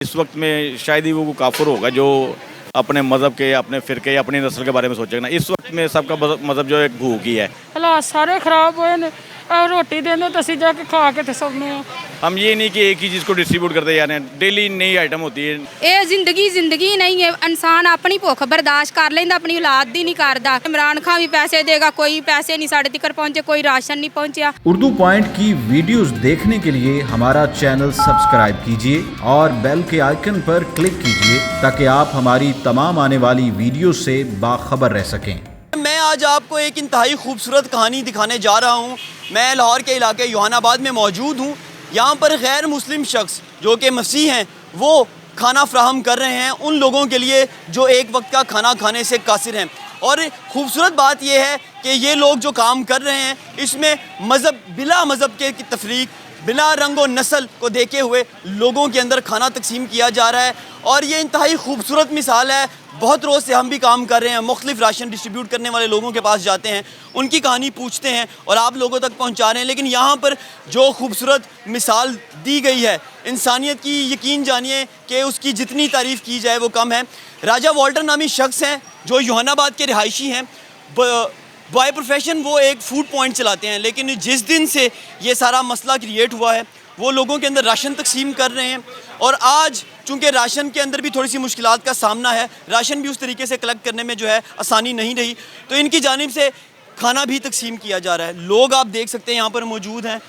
इस वक्त में शायद ही वो काफिर होगा जो अपने मज़हब के, अपने फ़िरके, अपनी नस्ल के बारे में सोचेगा ना। इस वक्त में सबका मज़हब जो है भूख ही है। हालात सारे खराब हुए ने। रोटी देंदे तो असीं जाके खा के ते सौने आ। हम ये नहीं कि एक ही चीज़ को डिस्ट्रीब्यूट करते जा रहे हैं, डेली नई आइटम होती है। ਇਹ ਜ਼ਿੰਦਗੀ ਨਹੀਂ ਹੈ। ਇਨਸਾਨ ਆਪਣੀ ਭੁੱਖ ਬਰਦਾਸ਼ਤ ਕਰ ਲੈਂਦਾ, ਆਪਣੀ ਔਲਾਦ ਦੀ ਨਹੀਂ ਕਰਦਾ। ਇਮਰਾਨ ਖਾਨ ਵੀ ਪੈਸੇ देगा, कोई पैसे नहीं साढ़े तक पहुंचे, कोई राशन नहीं पहुंचा। उर्दू पॉइंट की वीडियोस देखने के लिए हमारा चैनल सब्सक्राइब कीजिए और बेल के आइकन पर क्लिक कीजिए ताकि आप हमारी तमाम आने वाली वीडियो से बाखबर रह सकें। मैं आज आपको एक इंतहाई खूबसूरत कहानी दिखाने जा रहा हूँ। मैं लाहौर के इलाके योहानाबाद में मौजूद हूँ। यहाँ पर गैर मुस्लिम शख्स जो कि मसीह हैं वो खाना फ्राहम कर रहे हैं उन लोगों के लिए जो एक वक्त का खाना खाने से कासिर हैं। और खूबसूरत बात यह है कि ये लोग जो काम कर रहे हैं इसमें मज़हब बिला मज़हब के की तफरीक, बिना रंग व नस्ल को देखे हुए लोगों के अंदर खाना तकसीम किया जा रहा है। और ये इंतहाई खूबसूरत मिसाल है। बहुत रोज़ से हम भी काम कर रहे हैं, मुख्तलिफ राशन डिस्ट्रीब्यूट करने वाले लोगों के पास जाते हैं, उनकी कहानी पूछते हैं और आप लोगों तक पहुंचा रहे हैं। लेकिन यहाँ पर जो खूबसूरत मिसाल दी गई है इंसानियत की, यकीन जानिए कि उसकी जितनी तारीफ़ की जाए वो कम है। राजा वॉल्टर नामी शख्स हैं जो योहानाबाद के रिहायशी हैं। बाय प्रोफेशन वो एक फूड पॉइंट चलाते हैं। लेकिन जिस दिन से ये सारा मसला क्रिएट हुआ है वो लोगों के अंदर राशन तकसीम कर रहे हैं। और आज चूँकि राशन के अंदर भी थोड़ी सी मुश्किलात का सामना है, राशन भी उस तरीके से कलेक्ट करने में जो है आसानी नहीं रही, तो इनकी जानिब से खाना भी तकसीम किया जा रहा है। लोग आप देख सकते हैं यहाँ पर मौजूद हैं।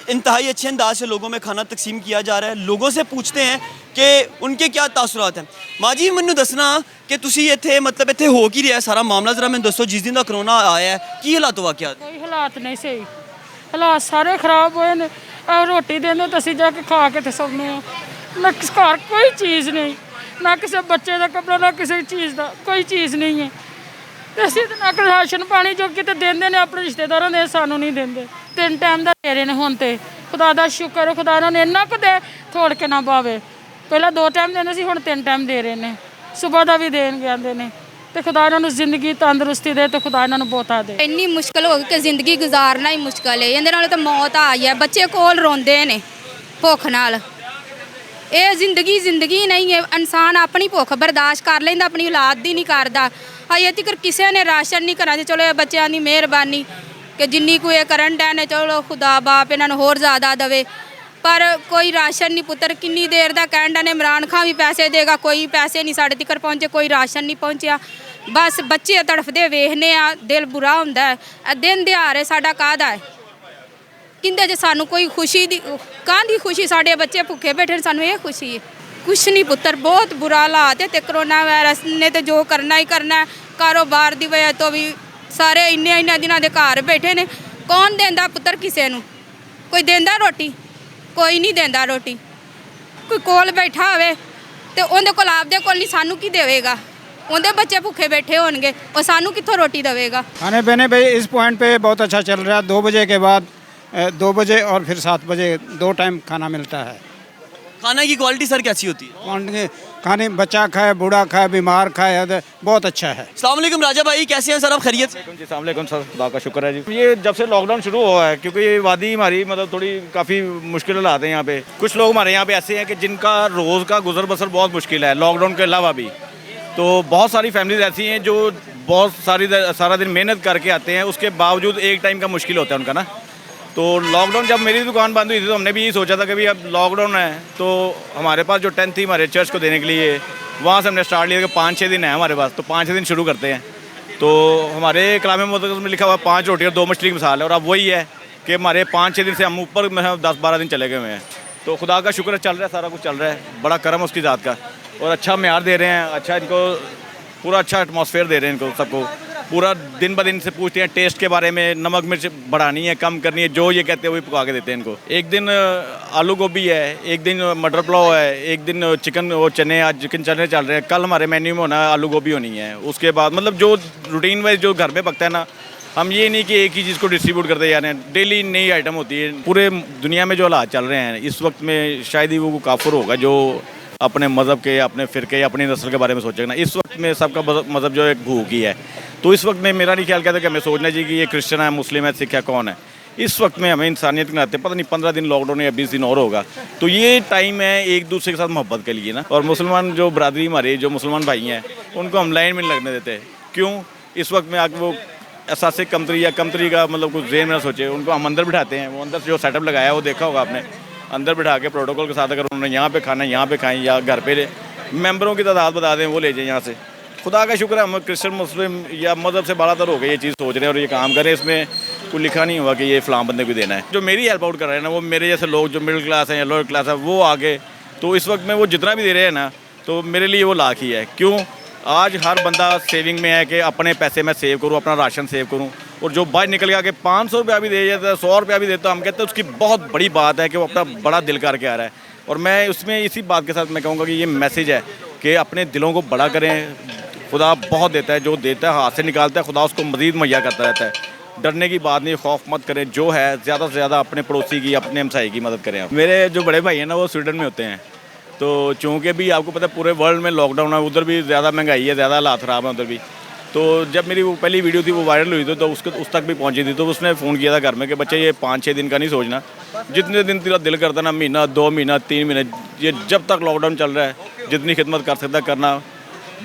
इंतहाई अच्छे अंदाज से लोगों में खाना तकसीम किया जा रहा है। लोगों से पूछते हैं कि उनके क्या तासुरात हैं। माँ जी मैनू दसना कि तुसी इत्थे मतलब इत्थे हो की रहा सारा मामला, जरा मैनू दसो जिस दिन का कोरोना आया है की हालात हुआ क्या? कोई हालात नहीं सही, हालात सारे खराब हुए ने। रोटी देंदे तो असीं जाके खा के ते सौने आ। ना किस घर कोई चीज़ नहीं, ना किसी बच्चे का कपड़ा, ना किसी चीज़ का कोई चीज़ नहीं है। ते असीं ते ना राशन पानी जो किते देंदे ने अपने रिश्तेदारों ने, सानू नहीं देंदे। 3 टाइम का दे रहे ने हुण ते खुदा दा शुक्र है, खुदा ने इन्ना क दे थोड़ के ना पावे। पहले 2 टाइम देंदे सी, हुण 3 टाइम दे रहे ने, सुबह का भी देन आंदे ने। ਤੇ ਖੁਦਾ ਇਹਨਾਂ ਨੂੰ ਜ਼ਿੰਦਗੀ ਤੰਦਰੁਸਤੀ ਦੇ ਤੇ ਖੁਦਾ ਇਹਨਾਂ ਨੂੰ ਬਹੁਤਾ ਦੇ। ਇੰਨੀ ਮੁਸ਼ਕਲ ਹੋ ਗਈ ਕਿ ਜ਼ਿੰਦਗੀ ਗੁਜ਼ਾਰਨਾ ਹੀ ਮੁਸ਼ਕਲ ਹੈ। ਇਹਦੇ ਨਾਲ ਤਾਂ ਮੌਤ ਆ ਗਈ ਹੈ। ਬੱਚੇ ਕੋਲ ਰੋਂਦੇ ਨੇ ਭੁੱਖ ਨਾਲ। ਇਹ ਜ਼ਿੰਦਗੀ ਨਹੀਂ ਹੈ। ਇਨਸਾਨ ਆਪਣੀ ਭੁੱਖ ਬਰਦਾਸ਼ਤ ਕਰ ਲੈਂਦਾ, ਆਪਣੀ ਔਲਾਦ ਦੀ ਨਹੀਂ ਕਰਦਾ। ਅਜੇ ਤੱਕ ਕਿਸੇ ਨੇ ਰਾਸ਼ਨ ਨਹੀਂ ਕਰਾਂ। ਚਲੋ ਇਹ ਬੱਚਿਆਂ ਦੀ ਮਿਹਰਬਾਨੀ ਕਿ ਜਿੰਨੀ ਕੋਈ ਇਹ ਕਰਨ ਡੈ ਨੇ, ਚਲੋ ਖੁਦਾ ਬਾਪ ਇਹਨਾਂ ਨੂੰ ਹੋਰ ਜ਼ਿਆਦਾ ਦੇਵੇ। पर कोई राशन नहीं पुत्र, किन्नी देर का कहन डे ने इमरान खान भी पैसे देगा, कोई पैसे नहीं साढ़े तक पहुंचे, कोई राशन नहीं पहुंचा। बस बच्चे तड़फदे वेखने आ, दिल बुरा होंदा है। दिन दिहाड़े साडा काहदा है किंदे च सानू कोई खुशी दी काहदी खुशी? साडे बच्चे भुखे बैठे, सानू ये खुशी है कुछ नहीं पुत्र। बहुत बुरा हालात है ते कोरोना वायरस ने तो जो करना ही करना है। कारोबार की वजह तो भी सारे इन्ने दिनों के घर बैठे ने। कौन देंदा पुत्र किसी नू? कोई देंदा रोटी? कोई नहीं देंदा रोटी। कोई कोल बैठा होवे ते उहदे कोल आपदे कोल नहीं, सानू की देवेगा? उहदे बच्चे भुखे बैठे होणगे, और सानू कित्थों रोटी देवेगा? खाने पीने पे इस पॉइंट पे बहुत अच्छा चल रहा है। 2 बजे के बाद 2 बजे और फिर 7 बजे 2 टाइम खाना मिलता है। खाना की क्वालिटी सर कैसी होती है? खाने बच्चा खाए, बूढ़ा खाए, बीमार खाए, बहुत अच्छा है। अस्सलाम वालेकुम राजा भाई, कैसे हैं सर आप? खैरियत से? जी अस्सलाम वालेकुम सर, खुदा का शुक्र है जी। ये जब से लॉकडाउन शुरू हुआ है, क्योंकि ये वादी हमारी मतलब थोड़ी काफ़ी मुश्किल हालात हैं यहाँ पे। कुछ लोग हमारे यहाँ पे ऐसे हैं कि जिनका रोज़ का गुजर बसर बहुत मुश्किल है लॉकडाउन के अलावा भी। तो बहुत सारी फैमिलीज ऐसी हैं जो बहुत सारा दिन मेहनत करके आते हैं, उसके बावजूद एक टाइम का मुश्किल होता है उनका ना। तो लॉकडाउन जब मेरी दुकान बंद हुई थी तो हमने भी यही सोचा था कि भाई अब लॉकडाउन है तो हमारे पास जो टेंट थी हमारे चर्च को देने के लिए, वहाँ से हमने स्टार्ट लिया कि 5-6 दिन है हमारे पास, तो 5-6 दिन शुरू करते हैं। तो हमारे कलाम मुक़द्दस में लिखा हुआ 5 रोटी और 2 मछली की मिसाल है। और अब वही है कि हमारे 5-6 दिन से हम ऊपर 10-12 दिन चले गए हुए हैं। तो खुदा का शुक्र है, चल रहा है, सारा कुछ चल रहा है। बड़ा करम उसकी ज़ात का, और अच्छा म्यार दे रहे हैं, अच्छा इनको पूरा अच्छा एटमॉस्फेयर दे रहे हैं इनको सबको। पूरा दिन ब दिन से पूछते हैं टेस्ट के बारे में, नमक मिर्च बढ़ानी है, कम करनी है, जो ये कहते हैं वही पका के देते हैं इनको। एक दिन आलू गोभी है, एक दिन मटर पुलाव है, एक दिन चिकन वो चने, आज चिकन चने चल रहे हैं। कल हमारे मेन्यू में होना है आलू गोभी होनी है। उसके बाद मतलब जो रूटीन वाइज जो घर में पकता है ना, हम ये नहीं कि एक ही चीज़ को डिस्ट्रीब्यूट करते जा रहे हैं, डेली नई आइटम होती है। पूरे दुनिया में जो हालात चल रहे हैं इस वक्त में शायद ही वो काफिर होगा जो अपने मज़हब के, अपने फ़िरके, अपनी नस्ल के बारे में सोचेगा ना। इस वक्त में सबका मज़हब जो है भूख ही है। तो इस वक्त में मेरा नहीं ख्याल कहता कि हमें सोचना चाहिए कि ये क्रिश्चियन है, मुस्लिम है, सिख है, कौन है। इस वक्त में हमें इंसानियत के नाते पता नहीं 15 दिन लॉकडाउन या 20 दिन और होगा, तो ये टाइम है एक दूसरे के साथ मोहब्बत के लिए ना। और मुसलमान जो बरादरी हमारे जो मुसलमान भाई हैं उनको हम लाइन में नहीं लगने देते। क्यों? इस वक्त में आके वो एहसास कमतरी या कमतरी का मतलब कुछ जेन में ना सोचे, उनको हम अंदर बिठाते हैं। वो अंदर से जो सेटअप लगाया है वो देखा होगा आपने, अंदर बिठा के प्रोटोकॉल के साथ अगर उन्होंने यहाँ पे खाना यहाँ पे खाएं या घर पे मेंबरों की तादाद बता दें वो ले जाएं यहाँ से। खुदा का शुक्र है हम क्रिश्चियन मुस्लिम या मज़हब से बालातर हो गए ये चीज़ सोच रहे हैं और ये काम करें। इसमें कोई लिखा नहीं हुआ कि ये फ़लाँ बंदे को देना है। जो मेरी हेल्प आउट कर रहे हैं ना वो मेरे जैसे लोग जो मिडिल क्लास हैं या लोअर क्लास है वो आगे, तो इस वक्त में वो जितना भी दे रहे हैं ना तो मेरे लिए वो लाख ही है। क्यों? आज हर बंदा सेविंग में है कि अपने पैसे मैं सेव करूँ, अपना राशन सेव करूँ। और जो बाहर निकल गया कि 500 रुपया भी दे जाता है, 100 रुपया भी देता, हम कहते हैं उसकी बहुत बड़ी बात है कि वो अपना बड़ा दिल करके आ रहा है। और मैं उसमें इसी बात के साथ मैं कहूँगा कि ये मैसेज है कि अपने दिलों को बड़ा करें। खुदा बहुत देता है, जो देता है हाथ से निकालता है, खुदा उसको मज़ीद मुहैया करता रहता है। डरने की बात नहीं, खौफ मत करें। जो है ज़्यादा से ज़्यादा अपने पड़ोसी की, अपने हमसाई की मदद करें। मेरे जो बड़े भाई हैं ना वो स्वीडन में होते हैं, तो चूँकि भी आपको पता है पूरे वर्ल्ड में लॉकडाउन है, उधर भी ज़्यादा महंगाई है, ज़्यादा हालात ख़राब है उधर भी। तो जब मेरी वो पहली वीडियो थी वो वायरल हुई थी तो उस तक भी पहुंची थी, तो उसने फ़ोन किया था घर में कि बच्चे ये 5-6 दिन का नहीं सोचना, जितने दिन तेरा दिल करता ना, महीना 2 महीना 3 महीने, ये जब तक लॉकडाउन चल रहा है जितनी खिदमत कर सकता करना,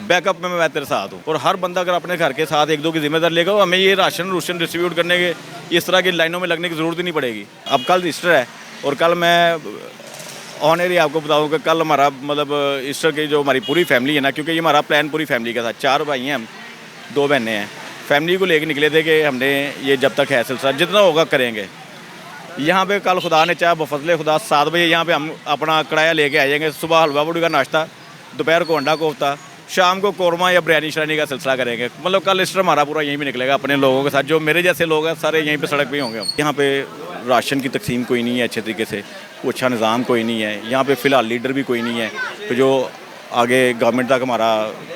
बैकअप में मैं तेरे साथ हूँ। और हर बंदा अगर अपने घर के साथ 1-2 की जिम्मेदारी लेगा, हमें ये राशन डिस्ट्रीब्यूट करने के इस तरह की लाइनों में लगने की ज़रूरत ही नहीं पड़ेगी। अब कल ईस्टर है और कल मैं ऑनर आपको बताऊँ कि कल हमारा मतलब ईस्टर की जो हमारी पूरी फैमिली है ना, क्योंकि ये हमारा प्लान पूरी फैमिली का था, 4 भाई हैं हम, 2 बहनें हैं, फैमिली को लेके निकले थे कि हमने ये जब तक है सिलसिला जितना होगा करेंगे। यहाँ पे कल खुदा ने चाहे बफजले खुदा 7 बजे यहाँ पे हम अपना कड़ाया लेके आ जाएंगे। सुबह हलवा पूड़ी का नाश्ता, दोपहर को अंडा कोफ्ता, शाम को कौरमा या बिरयानी शरानी का सिलसिला करेंगे। मतलब कल ईस्टर हमारा पूरा यहीं पे निकलेगा अपने लोगों के साथ। जो मेरे जैसे लोग हैं सारे यहीं पे सड़क पे होंगे। हम यहाँ पे राशन की तकसीम कोई नहीं है अच्छे तरीके से, वो अच्छा निज़ाम कोई नहीं है यहाँ पे, फ़िलहाल लीडर भी कोई नहीं है तो जो आगे गवर्नमेंट तक हमारा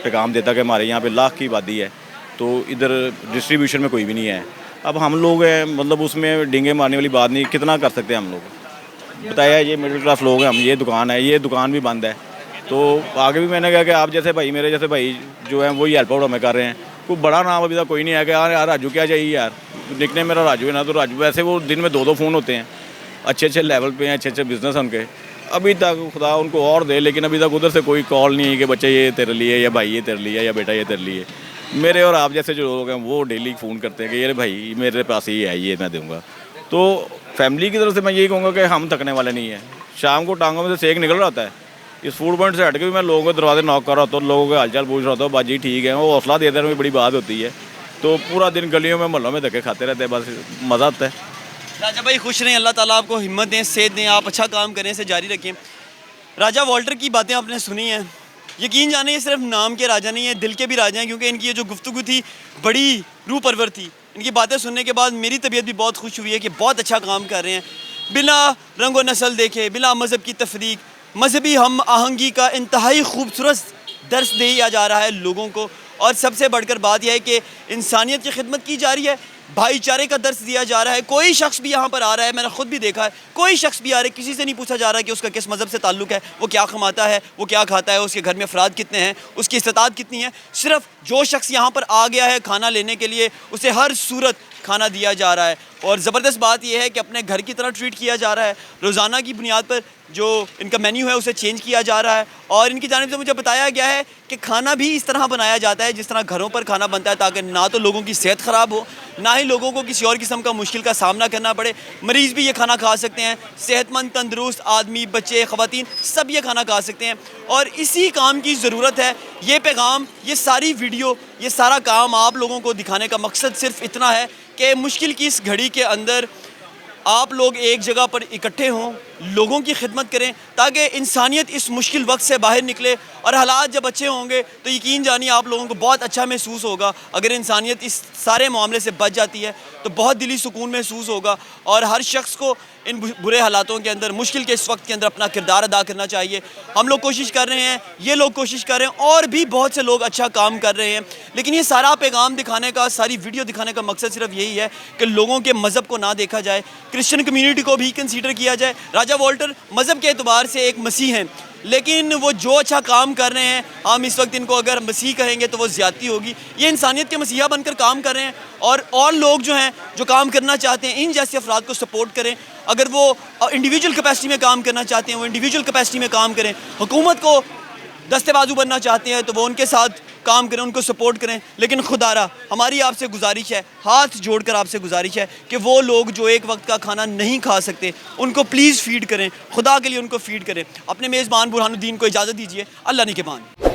पैगाम देता कि हमारे यहाँ पे लाख की आबादी है, तो इधर डिस्ट्रीब्यूशन में कोई भी नहीं है। अब हम लोग हैं, मतलब उसमें डींगे मारने वाली बात नहीं, कितना कर सकते हैं हम लोग। बताया ये मिडिल क्लास लोग हैं हम, ये दुकान है, ये दुकान भी बंद है। तो आगे भी मैंने कहा कि आप जैसे भाई, मेरे जैसे भाई जो हैं वही हेल्प आउट हमें कर रहे हैं। कोई बड़ा नाम अभी तक कोई नहीं है कि यार राजू क्या चाहिए यार, निकने मेरा राजू है ना, तो राजू वैसे वो दिन में 2-2 फ़ोन होते हैं, अच्छे लेवल पे हैं, अच्छे बिज़नेस हैं उनके। अभी तक खुदा उनको और दे, लेकिन अभी तक उधर से कोई कॉल नहीं है कि बच्चे ये तेरे लिए, या भाई ये तेरे लिए, या बेटा ये तेरे लिए। मेरे और आप जैसे जो लोग हैं वो डेली फ़ोन करते हैं कि ये भाई मेरे पास ये है, ये मैं दूँगा। तो फैमिली की तरफ से मैं यही कहूँगा कि हम थकने वाले नहीं हैं। शाम को टांगों में से सेक निकल रहा होता है। इस फूड पॉइंट से हट के भी मैं लोगों के दरवाजे नॉक कर रहा होता हूँ, लोगों के हालचाल पूछ रहा होता हूँ, बाजी ठीक है, वो हौसला देते रहने में बड़ी बात होती है। तो पूरा दिन गलियों में मोहल्लों में धक्के खाते रहते हैं, बस मज़ा आता है। राजा भाई खुश रहें, अल्लाह ताला आपको हिम्मत दें, सेहत दें, आप अच्छा काम करें, इसे जारी रखें। राजा वॉल्टर की बातें आपने सुनी हैं, यकीन जाने ये सिर्फ नाम के राजा नहीं है, दिल के भी राजा हैं, क्योंकि इनकी ये जो गुफ्तगू थी बड़ी रूह परवर थी। इनकी बातें सुनने के बाद मेरी तबीयत भी बहुत खुश हुई है कि बहुत अच्छा काम कर रहे हैं, बिना रंग व नस्ल देखे, बिना मज़हब की तफरीक, मजहबी हम आहंगी का इंतहाई खूबसूरत दर्स दिया जा रहा है लोगों को। और सबसे बढ़कर बात यह है कि इंसानियत की खिदमत की जा रही है, भाईचारे का दर्स दिया जा रहा है। कोई शख्स भी यहाँ पर आ रहा है, मैंने खुद भी देखा है, कोई शख्स भी आ रहा है, किसी से नहीं पूछा जा रहा है कि उसका किस मज़हब से ताल्लुक़ है, वो क्या कमाता है, वो क्या खाता है, उसके घर में अफराद कितने हैं, उसकी इस्तात कितनी है। सिर्फ जो शख्स यहाँ पर आ गया है खाना लेने के लिए, उसे हर सूरत खाना दिया जा रहा है। और ज़बरदस्त बात यह है कि अपने घर की तरह ट्रीट किया जा रहा है। रोज़ाना की बुनियाद पर जो इनका मेन्यू है उसे चेंज किया जा रहा है। और इनकी जानिब से मुझे बताया गया है कि खाना भी इस तरह बनाया जाता है जिस तरह घरों पर खाना बनता है, ताकि ना तो लोगों की सेहत ख़राब हो, ना ही लोगों को किसी और किस्म का मुश्किल का सामना करना पड़े। मरीज़ भी ये खाना खा सकते हैं, सेहतमंद तंदुरुस्त आदमी, बच्चे, ख़वातीन सब ये खाना खा सकते हैं। और इसी काम की ज़रूरत है। ये पैगाम, ये सारी वीडियो, ये सारा काम आप लोगों को दिखाने का मकसद सिर्फ इतना है कि मुश्किल की इस घड़ी के अंदर आप लोग एक जगह पर इकट्ठे हों, लोगों की खिदमत करें, ताकि इंसानियत इस मुश्किल वक्त से बाहर निकले। और हालात जब अच्छे होंगे तो यकीन जानिए आप लोगों को बहुत अच्छा महसूस होगा। अगर इंसानियत इस सारे मामले से बच जाती है तो बहुत दिली सुकून महसूस होगा। और हर शख्स को इन बुरे हालातों के अंदर, मुश्किल के इस वक्त के अंदर अपना किरदार अदा करना चाहिए। हम लोग कोशिश कर रहे हैं, ये लोग कोशिश कर रहे हैं, और भी बहुत से लोग अच्छा काम कर रहे हैं। लेकिन ये सारा पैगाम दिखाने का, सारी वीडियो दिखाने का मकसद सिर्फ यही है कि लोगों के मज़हब को ना देखा जाए, क्रिश्चियन कम्युनिटी को भी कंसीडर किया जाए। राजा वॉल्टर मज़हब के एतबार से एक मसीह हैं, लेकिन वो जो अच्छा काम कर रहे हैं, हम इस वक्त इनको अगर मसीह कहेंगे तो वो ज़्यादती होगी। ये इंसानियत के मसीहा बनकर काम कर रहे हैं और लोग जो हैं जो काम करना चाहते हैं इन जैसे अफराद को सपोर्ट करें। अगर वो इंडिविजुअल कैपेसिटी में काम करना चाहते हैं वो इंडिविजुअल कैपेसिटी में काम करें। हुकूमत को दस्ते बाजू बनना चाहते हैं तो वो उनके साथ काम करें, उनको सपोर्ट करें। लेकिन खुदारा हमारी आपसे गुजारिश है, हाथ जोड़कर आपसे गुजारिश है कि वो लोग जो एक वक्त का खाना नहीं खा सकते उनको प्लीज़ फीड करें, खुदा के लिए उनको फीड करें। अपने मेज़बान बुरहानुद्दीन को इजाज़त दीजिए। अल्लाह ने के मान।